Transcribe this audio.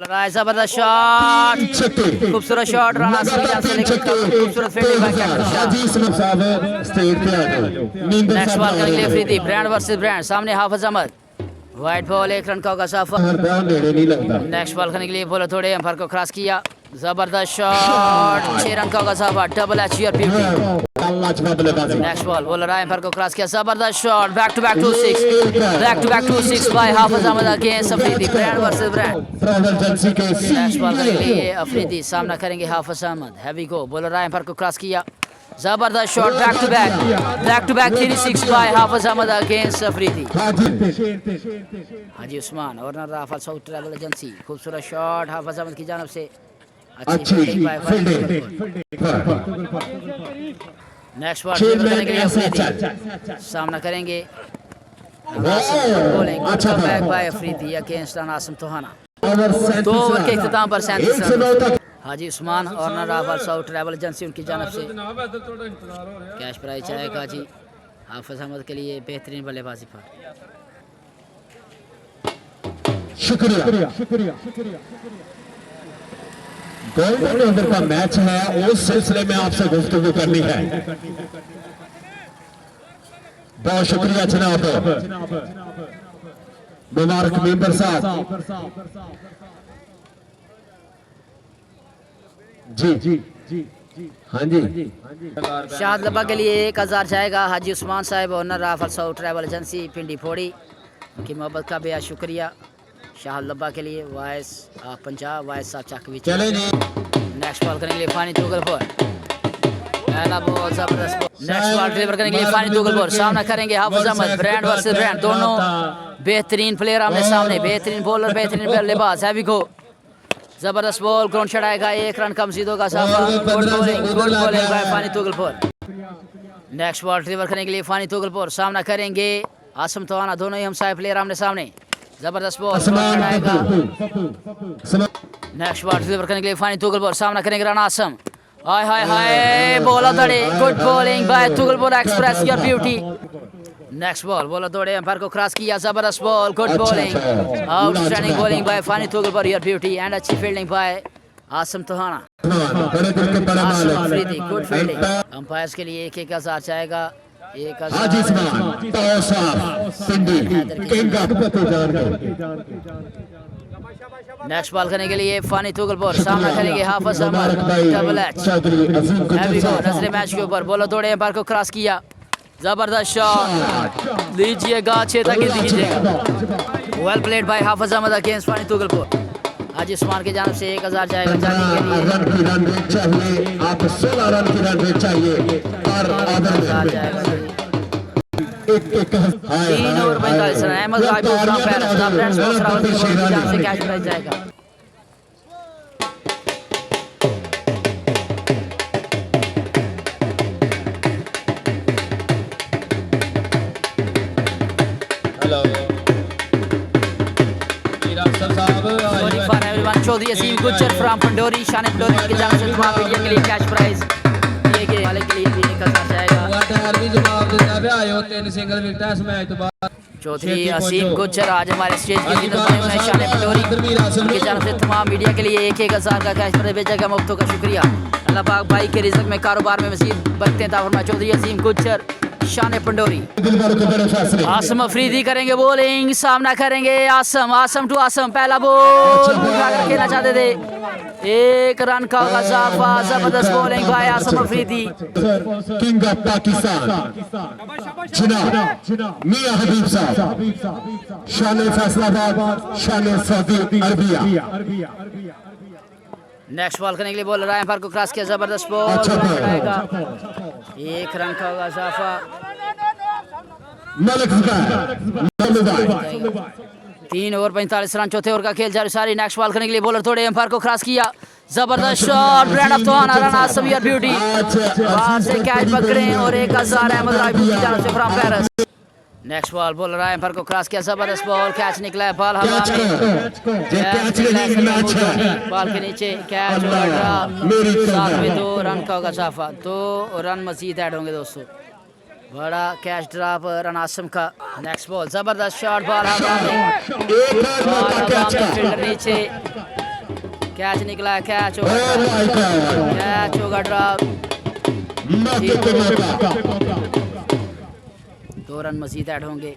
जबरदस्त शॉट, खूबसूरत शॉट राणा खूबसूरत फील्डिंग बाय नेक्स्ट बॉल करेंगे अफरीदी, ब्रांड वर्सेस ब्रांड, सामने हाफिज अहमद, वाइट बॉल 1 रन का होगा सफर। नेक्स्ट बॉल करने के लिए बॉलर थोड़े अंपायर को क्रॉस किया, जबरदस्त शॉट 6 रन का होगा सफर, double H your beauty. Next ball bowler आए अंपायर को क्रॉस किया, जबरदस्त shot, back to back 2-6 by Hafiz Ahmad against Afridi, brand versus brand. Next ball करने के लिए अफरीदी, सामना करेंगे Hafiz Ahmad, heavy go, bowler आए अंपायर को क्रॉस किया, जबरदस्त shot, back to back 3-6 by Hafiz Ahmad against Afridi. Haji Usman और राफेल साउथ ट्रैवल एजेंसी, खूबसूरत शॉट हाफिज अहमद की जानिब से, अच्छी फील्डिंग बाय। नेक्स्ट बॉल करने के लिए अफरीदी, सामना करेंगे bowling back by Afridi against Asim Tohana. 2 over के इख्तिताम पर 37 रन। हाजी उस्मान और राफेल साउथ ट्रैवल एजेंसी उनकी जानिब से कैश प्राइज आएगा जी हाफिज अहमद के लिए बेहतरीन बल्लेबाजी पर। शुक्रिया। गोल्डन ओवर का मैच है, उस सिलसिले में आपसे गुफ्तगू करनी है। बहुत शुक्रिया जनाब मुबारक मेंबर साहब। जी हाँ जी। शाहद लब्बा के लिए 1000 जाएगा, Haji Usman Sahab owner Rafael South Travel Agency Pindi फोड़ी, उनकी मोहब्बत का बेहद शुक्रिया। शाहद लब्बा के लिए वाइस पंजाब वाइस साहब चकवी। नेक्स्ट बॉल करने के लिए फानी तुगल पर, पहला बॉल जबरदस्त। नेक्स्ट बॉल डिलीवर करने के लिए फानी तुगल पर, सामना करेंगे Hafiz Ahmad, brand versus brand, दोनों बेहतरीन प्लेयर आमने सामने, बेहतरीन बॉलर बेहतरीन बल्लेबाज, हैवी गो, जबरदस्त बॉल, ग्राउंड छड़ाएगा, 1 रन कम सीधों का साफा, good bowling by Fani Tugalpur. Next ball deliver करने के लिए फानी तुगलपुर, सामना करेंगे आसिम तोहाना, दोनों ही हमसाये प्लेयर आमने सामने, जबरदस्त बॉल छड़ाएगा। नेक्स्ट बॉल डिलीवर करने के लिए फानी तुगलपुर, सामना करेंगे राना आसम, हाय बॉल दौड़े, good bowling by Tughalpur express your beauty. Next ball bowler दौड़े अंपायर को क्रॉस किया, जबरदस्त ball, good bowling, outstanding bowling by Fani Tughalpur your beauty and अच्छी fielding by Asim Tohana. Asim Afridi, good fielding. Umpires के लिए 1-1000 जाएगा, 1000। नेक्स्ट बॉल करने के लिए फानी तुगलपुर, सामना करेंगे Hafiz Ahmad, double H, heavy गो, नजरे मैच के ऊपर, बॉलर दौड़े अंपायर को क्रॉस किया, जबरदस्त शॉट, लीजिएगा 6 तक दीजिएगा, well played by Hafiz Ahmad against Fani Tughalpur. हाजी उस्मान की जानिब से 1000 जाएगा, जाने के लिए रन की रन रेट चाहिए, आप 16 रन की रन रेट चाहिए और 1000 जाएगा। 3 ओवर 45 रन, अहमद राइबो from Paris, the brands boss Rawati की जानिब से कैश प्राइज जाएगा। चौधरी असीम गुज्जर फ्रॉम पंडोरी, शान पंडोरी की जानिब से तमाम मीडिया के लिए कैश प्राइज ये के वाले के लिए 1000 जाएगा। चौधरी असीम गुज्जर आज हमारे स्टेज की खिदमत में शान पंडोरी की जानिब से तमाम मीडिया के लिए 1000 का कैश प्राइज भेजेगा, मुफ्तों का शुक्रिया। अल्लाह पाक भाई के रिज़्क़ में कारोबार में मज़ीद बरकतें अता फरमाए। चौधरी असीम गुज्जर शान पंडोरी। आसिम अफरीदी करेंगे बॉलिंग, सामना करेंगे आसम टू आसम, पहला बॉल उठाकर खेलना चाहते थे, 1 रन का इजाफा, जबरदस्त bowling bye Asim Afridi. King of Pakistan जनाब मियां हबीब साहब, शान फैसलाबाद, शान सऊदी अरबिया। नेक्स्ट बॉल करने के लिए बॉलर आए अंपायर को क्रॉस किया, जबरदस्त बॉल आएगा, 1 रन का इजाफा। 3 ओवर 45 रन, चौथे ओवर का खेल जारी सारी। नेक्स्ट बॉल करने के लिए बॉलर थोड़े अंपायर को क्रॉस किया, जबरदस्त shot, brand of Tohana, Rana Asam your beauty, वहां से कैच पकड़े और 1000 अहमद राइबो की जानिब से from Paris. Next ball bowler आए अंपायर को क्रॉस किया, जबरदस्त बॉल, कैच निकला है, बॉल हवा में, बॉल के नीचे कैच, 2 रन का होगा इजाफा, 2 रन मजीद ऐड होंगे दोस्तों, बड़ा कैच ड्रॉप रन आसिम का। नेक्स्ट बॉल जबरदस्त शॉट, बॉल हवा में, फील्डर नीचे, कैच निकला है, कैच और भाई का कैच होगा ड्रॉप। मौके पे मौका 2 रन मजीद ऐड होंगे।